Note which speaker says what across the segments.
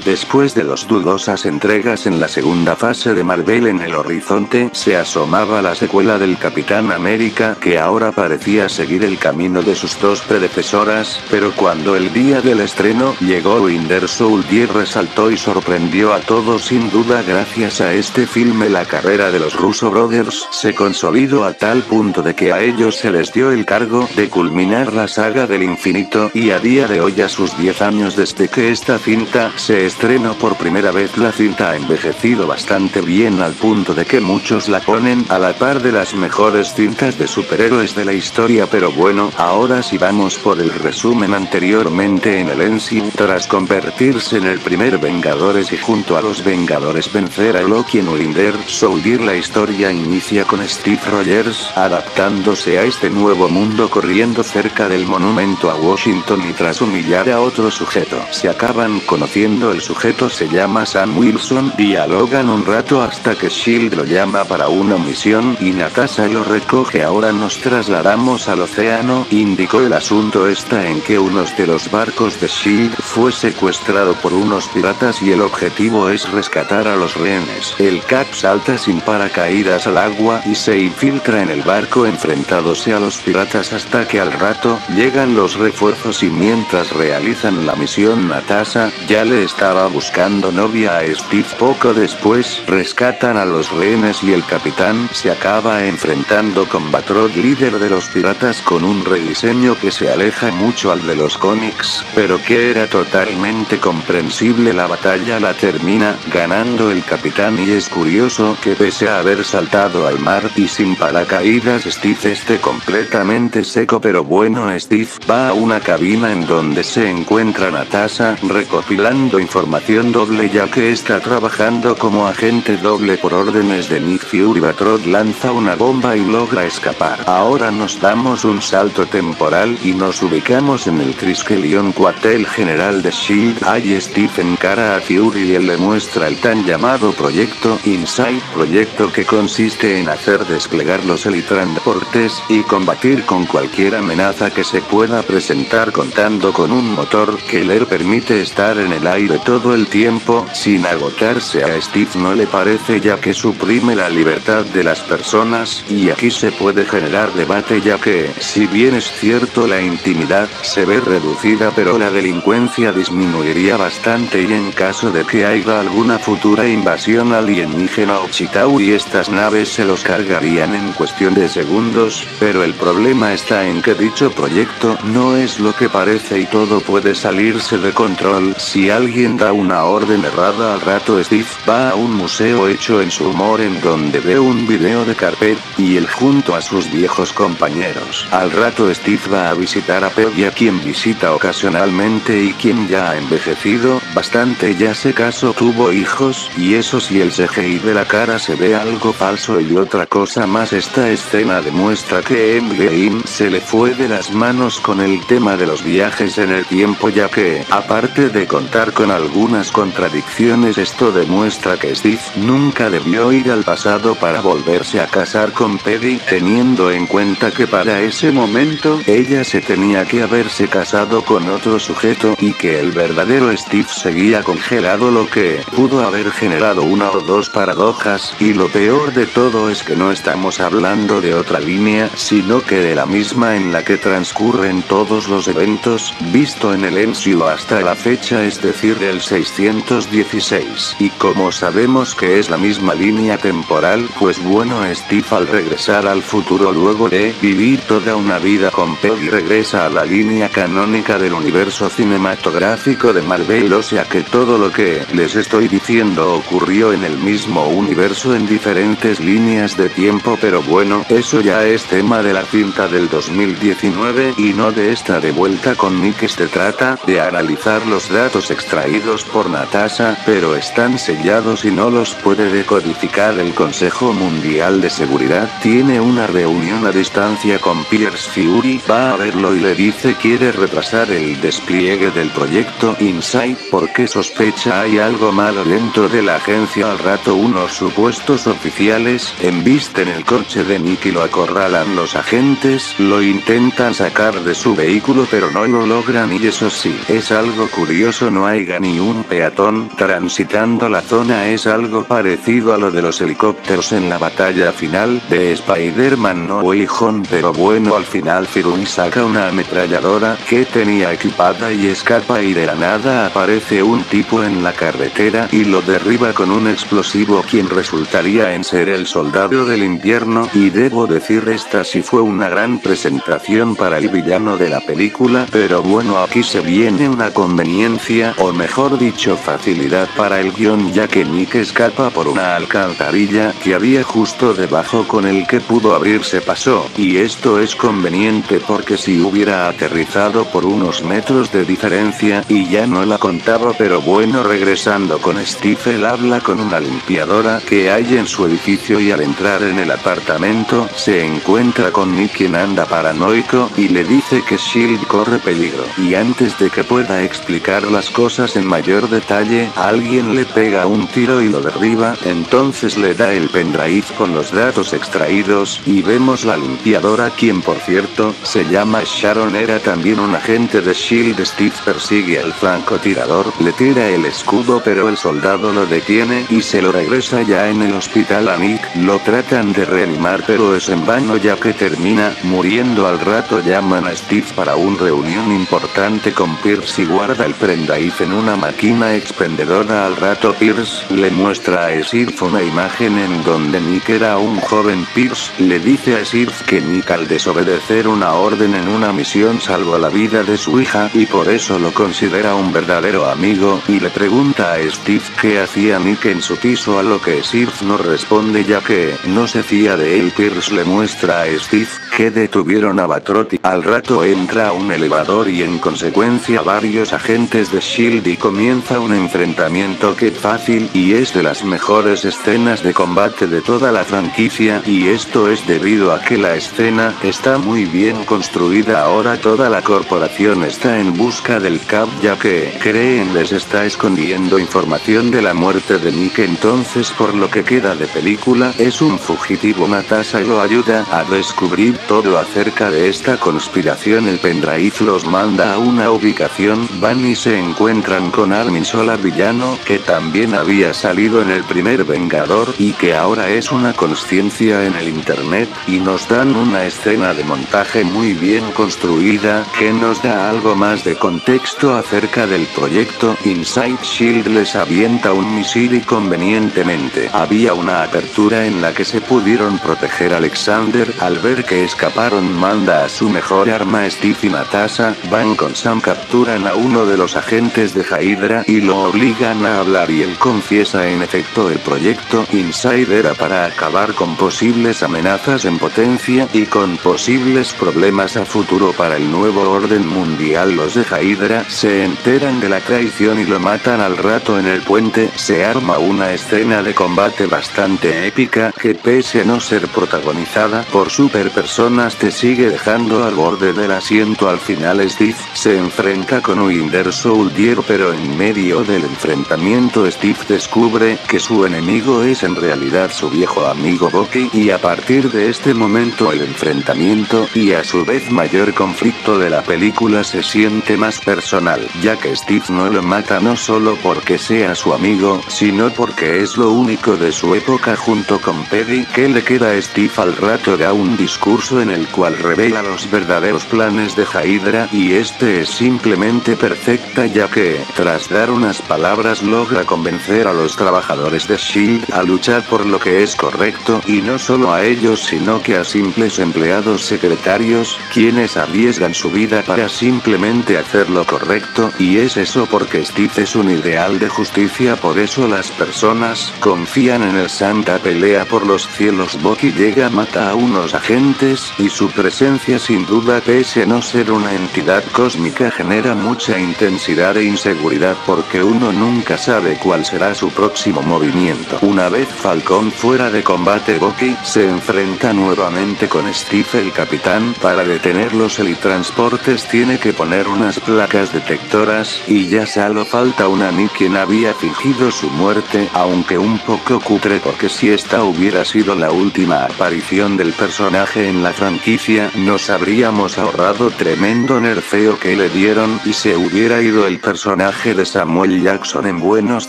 Speaker 1: Después de las dudosas entregas en la segunda fase de Marvel, en el horizonte se asomaba la secuela del Capitán América, que ahora parecía seguir el camino de sus dos predecesoras, pero cuando el día del estreno llegó, Winter Soldier resaltó y sorprendió a todos. Sin duda, gracias a este filme la carrera de los Russo Brothers se consolidó a tal punto de que a ellos se les dio el cargo de culminar la saga del infinito, y a día de hoy, a sus 10 años desde que esta cinta se estrenó por primera vez, la cinta ha envejecido bastante bien, al punto de que muchos la ponen a la par de las mejores cintas de superhéroes de la historia. Pero bueno, ahora sí vamos por el resumen. Anteriormente en el MCU, tras convertirse en el primer Vengadores y junto a los Vengadores vencer a Loki en Winter Soldier, la historia inicia con Steve Rogers adaptándose a este nuevo mundo, corriendo cerca del monumento a Washington, y tras humillar a otro sujeto se acaban conociendo. El sujeto se llama Sam Wilson. Dialogan un rato hasta que Shield lo llama para una misión y Natasha lo recoge. Ahora nos trasladamos al océano Índico. El asunto está en que uno de los barcos de Shield fue secuestrado por unos piratas y el objetivo es rescatar a los rehenes. El Cap salta sin paracaídas al agua y se infiltra en el barco enfrentándose a los piratas, hasta que al rato llegan los refuerzos, y mientras realizan la misión, Natasha ya le estaba buscando novia a Steve. Poco después rescatan a los rehenes y el capitán se acaba enfrentando con Batroc, líder de los piratas, con un rediseño que se aleja mucho al de los cómics, pero que era totalmente comprensible. La batalla la termina ganando el capitán, y es curioso que pese a haber saltado al mar y sin paracaídas, Steve esté completamente seco. Pero bueno, Steve va a una cabina en donde se encuentra Natasha recopilando información doble, ya que está trabajando como agente doble por órdenes de Nick Fury. Batroc lanza una bomba y logra escapar. Ahora nos damos un salto temporal y nos ubicamos en el Triskelion, cuartel general de Shield. Ahí Steve encara a Fury y él le muestra el tan llamado Proyecto Insight, proyecto que consiste en hacer desplegar los helitransportes y combatir con cualquier amenaza que se pueda presentar, contando con un motor que le permite estar en el aire todo el tiempo sin agotarse. A Steve no le parece, ya que suprime la libertad de las personas, y aquí se puede generar debate, ya que, si bien es cierto, la intimidad se ve reducida, pero la delincuencia disminuiría bastante, y en caso de que haya alguna futura invasión alienígena o Chitauri, estas naves se los cargarían en cuestión de segundos. Pero el problema está en que dicho proyecto no es lo que parece, y todo puede salirse de control si alguien da una orden errada. Al rato Steve va a un museo hecho en su humor, en donde ve un video de Carpet y él junto a sus viejos compañeros. Al rato Steve va a visitar a Peggy, a quien visita ocasionalmente y quien ya ha envejecido bastante, ya se casó, tuvo hijos, y eso sí, el CGI de la cara se ve algo falso. Y otra cosa más, esta escena demuestra que Endgame se le fue de las manos con el tema de los viajes en el tiempo, ya que, aparte de contar con algunas contradicciones, esto demuestra que Steve nunca debió ir al pasado para volverse a casar con Peggy, teniendo en cuenta que para ese momento ella se tenía que haberse casado con otro sujeto, y que el verdadero Steve seguía congelado, lo que pudo haber generado una o dos paradojas. Y lo peor de todo es que no estamos hablando de otra línea, sino que de la misma en la que transcurren todos los eventos visto en el MCU hasta la fecha, es decir, el 616. Y como sabemos que es la misma línea temporal, pues bueno, Steve al regresar al futuro luego de vivir toda una vida con Peggy regresa a la línea canónica del universo cinematográfico de Marvel, o sea que todo lo que les estoy diciendo ocurrió en el mismo universo en diferentes líneas de tiempo. Pero bueno, eso ya es tema de la cinta del 2019 y no de esta de vuelta con Nick. Se trata de analizar los datos extraídos por Natasha, pero están sellados y no los puede decodificar el Consejo Mundial de Seguridad. Tiene una reunión a distancia con Pierce. Fury va a verlo y le dice quiere retrasar el despliegue del proyecto Insight porque sospecha hay algo malo dentro de la agencia. Al rato unos supuestos oficiales embisten el coche de Nick y lo acorralan. Los agentes lo intentan sacar de su vehículo pero no lo logran, y eso sí, es algo curioso, no hay ni un peatón transitando la zona. Es algo parecido a lo de los helicópteros en la batalla final de Spider-Man No Way Home, pero bueno, al final Firulais saca una ametralladora que tenía equipada y escapa, y de la nada aparece un tipo en la carretera y lo derriba con un explosivo, quien resultaría en ser el soldado del invierno. Y debo decir, esta sí fue una gran presentación para el villano de la película, pero bueno, aquí se viene una conveniencia, o mejor dicho facilidad para el guión, ya que Nick escapa por una alcantarilla que había justo debajo con el que pudo abrirse paso, y esto es conveniente porque si hubiera aterrizado por unos metros de diferencia y ya no la contaba. Pero bueno, regresando con Steve, él habla con una limpiadora que hay en su edificio, y al entrar en el apartamento se encuentra con Nick, quien anda paranoico y le dice que Shield corre peligro, y antes de que pueda explicar las cosas en mayor detalle, alguien le pega un tiro y lo derriba. Entonces le da el pendrive con los datos extraídos y vemos la limpiadora, quien por cierto se llama Sharon, era también un agente de Shield. Steve persigue al francotirador, le tira el escudo, pero el soldado lo detiene y se lo regresa. Ya en el hospital a Nick lo tratan de reanimar, pero es en vano, ya que termina muriendo. Al rato llaman a Steve para una reunión importante con Pierce y guarda el pendrive en una máquina expendedora. Al rato Pierce le muestra a Steve una imagen en donde Nick era un joven. Pierce le dice a Steve que Nick, al desobedecer una orden en una misión, salvó la vida de su hija y por eso lo considera un verdadero amigo, y le pregunta a Steve qué hacía Nick en su piso, a lo que Steve no responde ya que no se fía de él. Pierce le muestra a Steve que detuvieron a Batrotti. Al rato entra a un elevador y en consecuencia varios agentes de Shield, y comienza un enfrentamiento que fácil y es de las mejores escenas de combate de toda la franquicia, y esto es debido a que la escena está muy bien construida. Ahora toda la corporación está en busca del Cap, ya que creen les está escondiendo información de la muerte de Nick. Entonces, por lo que queda de película, es un fugitivo Natasha y lo ayuda a descubrir todo acerca de esta conspiración. El pendrive los manda a una ubicación, van y se encuentran con Armin Zola, villano que también había salido en el primer Vengador y que ahora es una conciencia en el internet, y nos dan una escena de montaje muy bien construida que nos da algo más de contexto acerca del proyecto. Inside Shield les avienta un misil y convenientemente había una apertura en la que se pudieron proteger. Alexander, al ver que escaparon, manda a su mejor arma Steve y Natasha van con Sam, capturan a uno de los agentes de Hydra y lo obligan a hablar, y él confiesa en efecto el proyecto Inside era para acabar con posibles amenazas en potencia y con posibles problemas a futuro para el nuevo orden mundial. Los de Hydra se enteran de la traición y lo matan. Al rato en el puente se arma una escena de combate bastante épica que, pese a no ser protagonizada por superpersonas, te sigue dejando al borde del asiento. Al final Steve se enfrenta con Winter Soldier, pero en medio del enfrentamiento Steve descubre que su enemigo es en realidad su viejo amigo Bucky, y a partir de este momento el enfrentamiento y a su vez mayor conflicto de la película se siente más personal, ya que Steve no lo mata no solo porque sea su amigo, sino porque es lo único de su época junto con Peggy. ¿Qué le queda a Steve? Al rato da un discurso en el cual revela los verdaderos planes de Hydra, y este es simplemente perfecta, ya que, tras dar unas palabras, logra convencer a los trabajadores de Shield a luchar por lo que es correcto, y no solo a ellos sino que a simples empleados secretarios, quienes arriesgan su vida para simplemente hacer lo correcto, y es eso porque Steve es un ideal de justicia. Por eso las personas confían en el Santa. Pelea por los cielos, Bucky llega, mata a unos agentes, y su presencia sin duda, pese a no ser una entidad cósmica, genera mucha intensidad e inseguridad porque uno nunca sabe cuál será su próximo movimiento. Una vez Falcón fuera de combate, Bucky se enfrenta nuevamente con Steve. El capitán, para detener los helitransportes, tiene que poner unas placas detectoras, y ya solo falta una Nick, quien había fingido su muerte, aunque un poco cutre porque si esta hubiera sido la última aparición del personaje en la franquicia, nos habríamos ahorrado tremendo nerfeo que le dieron y se hubiera ido el personaje personaje de Samuel Jackson en buenos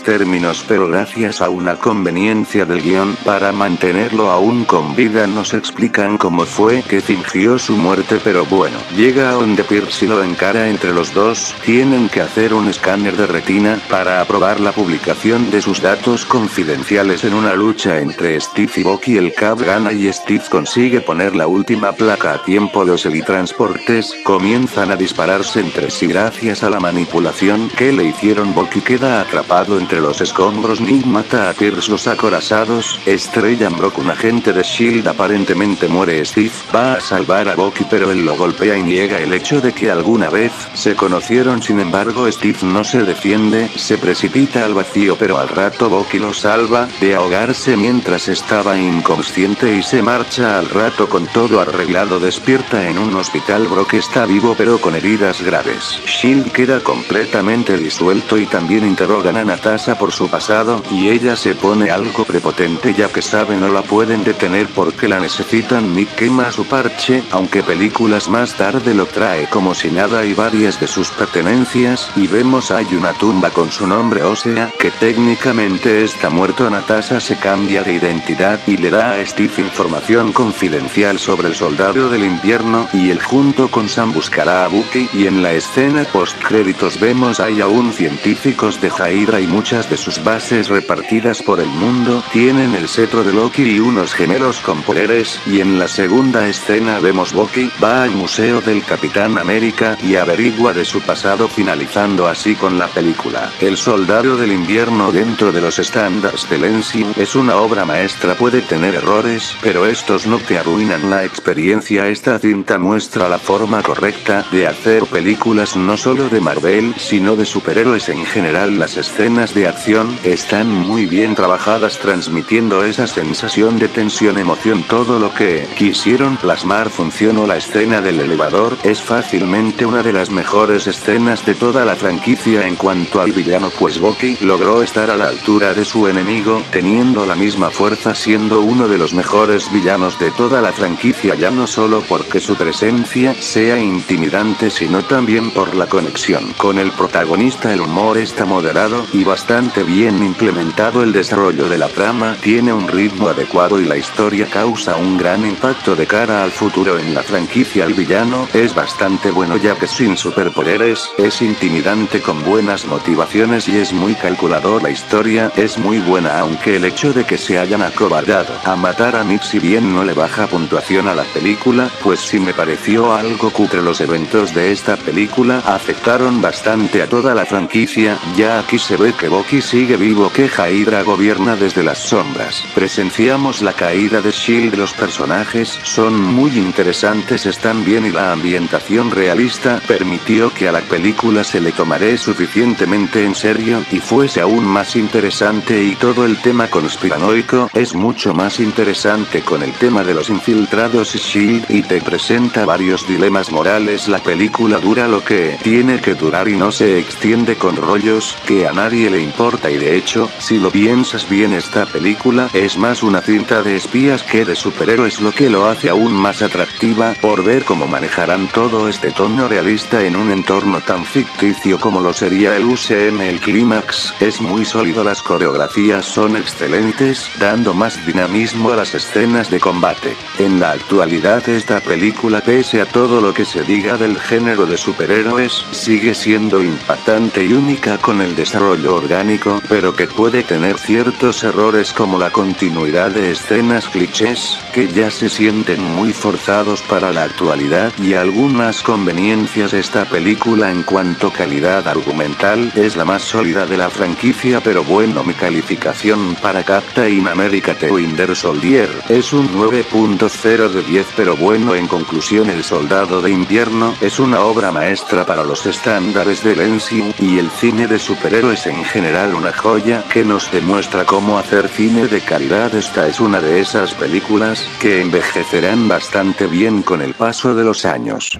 Speaker 1: términos, pero gracias a una conveniencia del guión para mantenerlo aún con vida nos explican cómo fue que fingió su muerte, pero bueno, llega a donde Pierce y lo encara entre los dos, tienen que hacer un escáner de retina para aprobar la publicación de sus datos confidenciales en una lucha entre Steve y Bucky. El Cap gana y Steve consigue poner la última placa a tiempo. Los helitransportes comienzan a dispararse entre sí gracias a la manipulación que le hicieron. Bucky queda atrapado entre los escombros. Nick mata a Pierce. Los acorazados estrellan Brock. Un agente de S.H.I.E.L.D. aparentemente muere. Steve va a salvar a Bucky, pero él lo golpea y niega el hecho de que alguna vez se conocieron. Sin embargo, Steve no se defiende, se precipita al vacío, pero al rato Bucky lo salva de ahogarse mientras estaba inconsciente y se marcha. Al rato, con todo arreglado, despierta en un hospital. Brock está vivo pero con heridas graves. S.H.I.E.L.D. queda completamente disuelto y también interrogan a Natasha por su pasado, y ella se pone algo prepotente ya que sabe no la pueden detener porque la necesitan. Nick quema su parche, aunque películas más tarde lo trae como si nada y varias de sus pertenencias, y vemos hay una tumba con su nombre, o sea, que técnicamente está muerto. Natasha se cambia de identidad y le da a Steve información confidencial sobre el Soldado del Invierno, y él junto con Sam buscará a Bucky. Y en la escena post créditos vemos hay aún científicos de Hydra y muchas de sus bases repartidas por el mundo tienen el cetro de Loki y unos gemelos con poderes. Y en la segunda escena vemos Bucky va al museo del Capitán América y averigua de su pasado, finalizando así con la película. El Soldado del Invierno dentro de los estándares del MCU es una obra maestra. Puede tener errores, pero estos no te arruinan la experiencia. Esta cinta muestra la forma correcta de hacer películas no solo de Marvel, sino de superhéroes en general. Las escenas de acción están muy bien trabajadas, transmitiendo esa sensación de tensión, emoción. Todo lo que quisieron plasmar funcionó. La escena del elevador es fácilmente una de las mejores escenas de toda la franquicia. En cuanto al villano, pues Bucky logró estar a la altura de su enemigo, teniendo la misma fuerza, siendo uno de los mejores villanos de toda la franquicia, ya no solo porque su presencia sea intimidante, sino también por la conexión con el protagonista. El humor está moderado y bastante bien implementado. El desarrollo de la trama tiene un ritmo adecuado y la historia causa un gran impacto de cara al futuro en la franquicia. El villano es bastante bueno ya que sin superpoderes es intimidante, con buenas motivaciones y es muy calculador. La historia es muy buena, aunque el hecho de que se hayan acobardado a matar a Nick, si bien no le baja puntuación a la película, pues sí me pareció algo cutre. Los eventos de esta película afectaron bastante a toda la franquicia, ya aquí se ve que Bucky sigue vivo, que Hydra gobierna desde las sombras. Presenciamos la caída de S.H.I.E.L.D. Los personajes son muy interesantes, están bien y la ambientación realista permitió que a la película se le tomara suficientemente en serio y fuese aún más interesante, y todo el tema conspiranoico es mucho más interesante con el tema de los infiltrados y S.H.I.E.L.D. y te presenta varios dilemas morales. La película dura lo que tiene que durar y no se extiende con rollos que a nadie le importa, y de hecho, si lo piensas bien, esta película es más una cinta de espías que de superhéroes, lo que lo hace aún más atractiva por ver cómo manejarán todo este tono realista en un entorno tan ficticio como lo sería el UCM. El clímax es muy sólido, las coreografías son excelentes, dando más dinamismo a las escenas de combate. En la actualidad esta película, pese a todo lo que se diga del género de superhéroes, sigue siendo impactante y única con el desarrollo orgánico, pero que puede tener ciertos errores como la continuidad de escenas clichés, que ya se sienten muy forzados para la actualidad, y algunas conveniencias. Esta película en cuanto a calidad argumental es la más sólida de la franquicia, pero bueno, mi calificación para Captain America The Winter Soldier es un 9.0 de 10, pero bueno, en conclusión, El Soldado de Invierno es una obra maestra para los estándares del MCU y el cine de superhéroes en general, una joya que nos demuestra cómo hacer cine de calidad. Esta es una de esas películas que envejecerán bastante bien con el paso de los años.